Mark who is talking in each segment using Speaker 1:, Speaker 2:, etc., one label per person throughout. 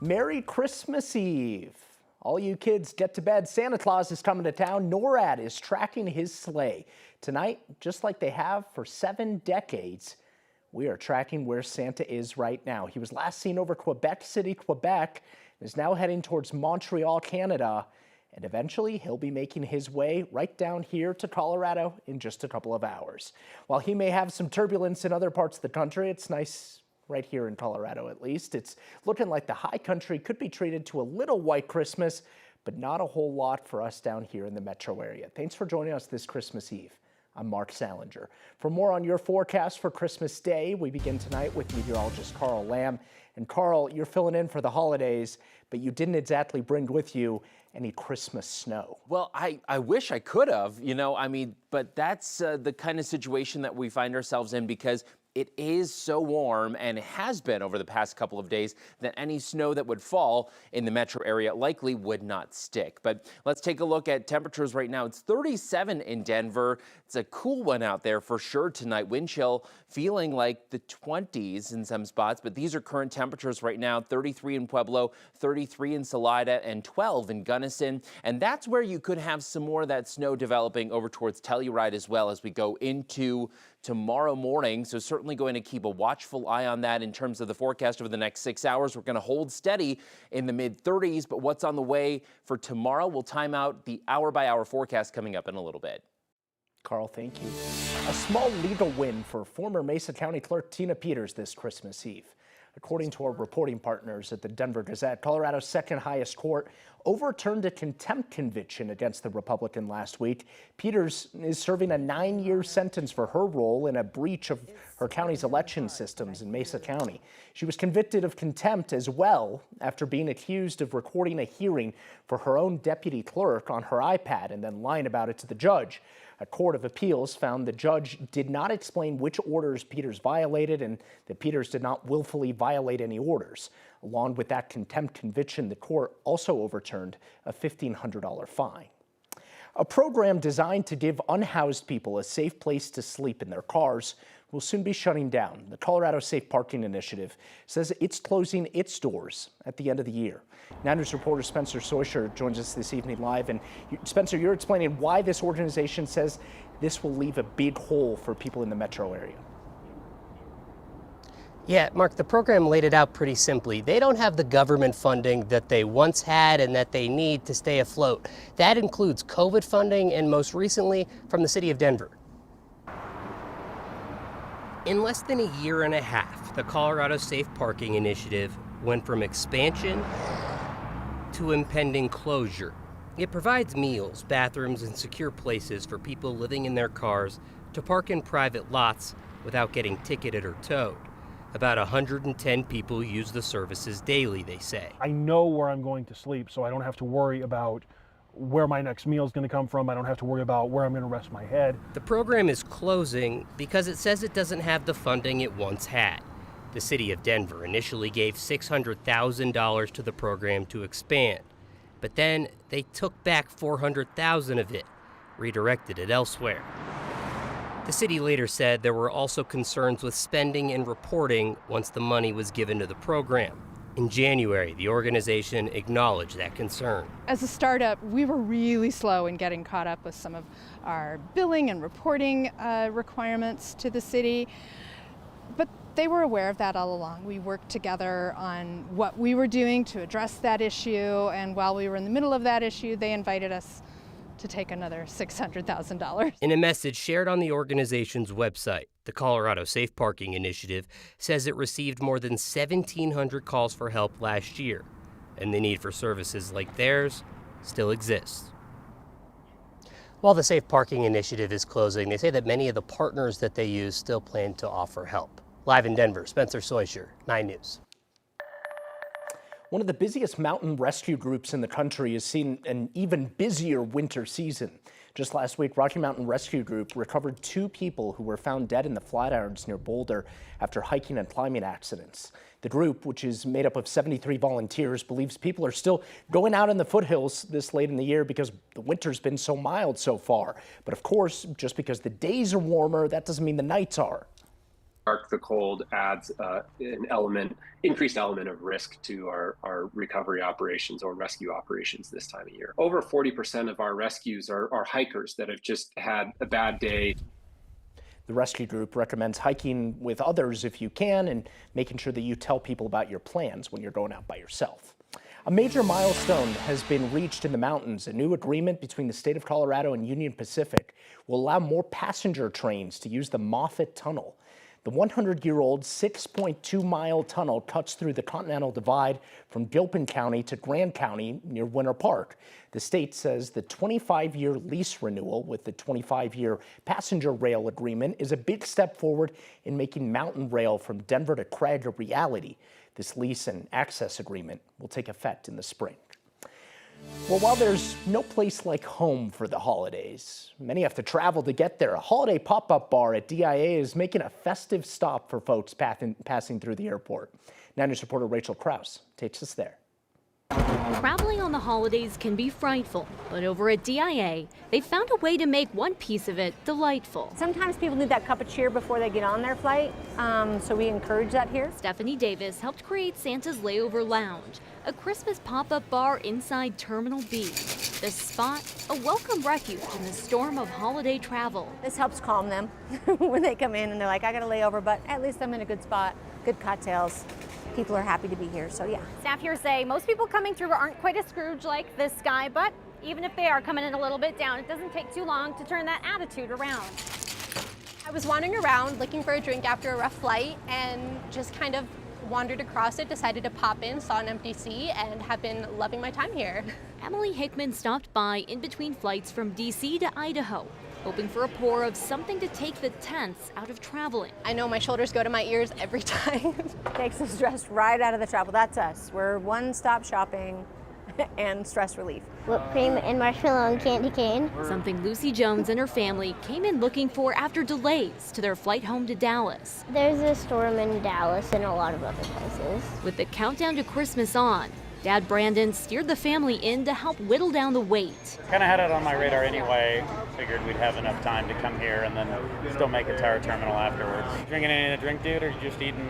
Speaker 1: Merry Christmas Eve. All you kids get to bed. Santa Claus is coming to town. NORAD is tracking his sleigh. Tonight, just like they have for 7 decades, we are tracking where Santa is right now. He was last seen over Quebec City, Quebec, and is now heading towards Montreal, Canada. And eventually, he'll be making his way right down here to Colorado in just a couple of hours. While he may have some turbulence in other parts of the country, it's nice right here in Colorado at least. It's looking like the high country could be treated to a little white Christmas, but not a whole lot for us down here in the metro area. Thanks for joining us this Christmas Eve. I'm Mark Salinger. For more on your forecast for Christmas Day, we begin tonight with meteorologist Carl Lamb. And Carl, you're filling in for the holidays, but you didn't exactly bring with you any Christmas snow.
Speaker 2: Well, I wish I could have, but that's the kind of situation that we find ourselves in because it is so warm and it has been over the past couple of days that any snow that would fall in the metro area likely would not stick. But let's take a look at temperatures right now. It's 37 in Denver. It's a cool one out there for sure tonight. Wind chill feeling like the 20s in some spots, but these are current temperatures right now. 33 in Pueblo, 33 in Salida, and 12 in Gunnison. And that's where you could have some more of that snow developing over towards Telluride as well as we go into tomorrow morning. So certainly going to keep a watchful eye on that in terms of the forecast over the next 6 hours. We're going to hold steady in the mid 30s, but what's on the way for tomorrow? We'll time out the hour-by-hour forecast coming up in a little bit.
Speaker 1: Carl, thank you. A small legal win for former Mesa County Clerk Tina Peters this Christmas Eve. According to our reporting partners at the Denver Gazette, Colorado's second highest court overturned a contempt conviction against the Republican last week. Peters is serving a 9-year sentence for her role in a breach of her county's election systems in Mesa County. She was convicted of contempt as well after being accused of recording a hearing for her own deputy clerk on her iPad and then lying about it to the judge. A court of appeals found the judge did not explain which orders Peters violated and that Peters did not willfully violate any orders. Along with that contempt conviction, the court also overturned a $1,500 fine. A program designed to give unhoused people a safe place to sleep in their cars will soon be shutting down. The Colorado Safe Parking Initiative says it's closing its doors at the end of the year. Now News reporter Spencer Soisher joins us this evening live. And Spencer, you're explaining why this organization says this will leave a big hole for people in the metro area.
Speaker 3: Yeah, Mark, the program laid it out pretty simply. They don't have the government funding that they once had and that they need to stay afloat. That includes COVID funding and most recently from the city of Denver. In less than a year and a half, the Colorado Safe Parking Initiative went from expansion to impending closure. It provides meals, bathrooms, and secure places for people living in their cars to park in private lots without getting ticketed or towed. About 110 people use the services daily, they say.
Speaker 4: I know where I'm going to sleep, so I don't have to worry about where my next meal is going to come from. I don't have to worry about where I'm going to rest my head.
Speaker 3: The program is closing because it says it doesn't have the funding it once had. The city of Denver initially gave $600,000 to the program to expand, but then they took back $400,000 of it, redirected it elsewhere. The city later said there were also concerns with spending and reporting once the money was given to the program. In January, the organization acknowledged that concern.
Speaker 5: As a startup, we were really slow in getting caught up with some of our billing and reporting requirements to the city, but they were aware of that all along. We worked together on what we were doing to address that issue, and while we were in the middle of that issue, they invited us to take another $600,000.
Speaker 3: In a message shared on the organization's website, the Colorado Safe Parking Initiative says it received more than 1,700 calls for help last year, and the need for services like theirs still exists. While the Safe Parking Initiative is closing, they say that many of the partners that they use still plan to offer help. Live in Denver, Spencer Soisher, 9 News.
Speaker 1: One of the busiest mountain rescue groups in the country is seeing an even busier winter season. Just last week, Rocky Mountain Rescue Group recovered 2 people who were found dead in the Flatirons near Boulder after hiking and climbing accidents. The group, which is made up of 73 volunteers, believes people are still going out in the foothills this late in the year because the winter's been so mild so far. But of course, just because the days are warmer, that doesn't mean the nights are.
Speaker 6: The cold adds an increased element of risk to our recovery operations or rescue operations this time of year. Over 40% of our rescues are hikers that have just had a bad day.
Speaker 1: The rescue group recommends hiking with others if you can and making sure that you tell people about your plans when you're going out by yourself. A major milestone has been reached in the mountains. A new agreement between the state of Colorado and Union Pacific will allow more passenger trains to use the Mafit Tunnel. The 100-year-old 6.2-mile tunnel cuts through the Continental Divide from Gilpin County to Grand County near Winter Park. The state says the 25-year lease renewal with the 25-year passenger rail agreement is a big step forward in making mountain rail from Denver to Craig a reality. This lease and access agreement will take effect in the spring. Well, while there's no place like home for the holidays, many have to travel to get there. A holiday pop-up bar at DIA is making a festive stop for folks passing through the airport. 9 News reporter Rachel Krause takes us there.
Speaker 7: Traveling on the holidays can be frightful, but over at DIA, they found a way to make one piece of it delightful.
Speaker 8: Sometimes people need that cup of cheer before they get on their flight, so we encourage that here.
Speaker 7: Stephanie Davis helped create Santa's Layover Lounge, a Christmas pop-up bar inside Terminal B. The spot, a welcome refuge in the storm of holiday travel.
Speaker 8: This helps calm them when they come in and they're like, I got a layover, but at least I'm in a good spot, good cocktails. People are happy to be here, so yeah.
Speaker 9: Staff here say most people coming through aren't quite as Scrooge like this guy, but even if they are coming in a little bit down, it doesn't take too long to turn that attitude around.
Speaker 10: I was wandering around looking for a drink after a rough flight and just kind of wandered across it, decided to pop in, saw an empty seat, and have been loving my time here.
Speaker 7: Emily Hickman stopped by in between flights from DC to Idaho, hoping for a pour of something to take the tense out of traveling.
Speaker 10: I know my shoulders go to my ears every time.
Speaker 8: Takes the stress right out of the travel. That's us. We're one-stop shopping and stress relief.
Speaker 11: Whipped cream and marshmallow and candy cane.
Speaker 7: Something Lucy Jones and her family came in looking for after delays to their flight home to Dallas.
Speaker 11: There's a storm in Dallas and a lot of other places.
Speaker 7: With the countdown to Christmas on, Dad Brandon steered the family in to help whittle down the wait.
Speaker 12: Kind of had it on my radar anyway. Figured we'd have enough time to come here and then still make it to our terminal afterwards. Drinking any of the drink, dude, or you just eating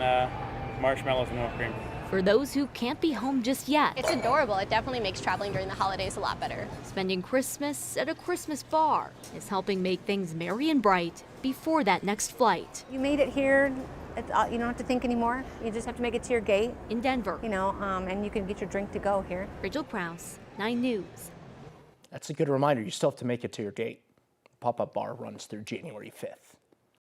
Speaker 12: marshmallows and whipped cream?
Speaker 7: For those who can't be home just yet.
Speaker 10: It's adorable. It definitely makes traveling during the holidays a lot better.
Speaker 7: Spending Christmas at a Christmas bar is helping make things merry and bright before that next flight.
Speaker 8: You made it here. You don't have to think anymore. You just have to make it to your gate.
Speaker 7: In Denver.
Speaker 8: And you can get your drink to go here.
Speaker 7: Rachel Krause, 9 News.
Speaker 1: That's a good reminder. You still have to make it to your gate. Pop-up bar runs through January 5th.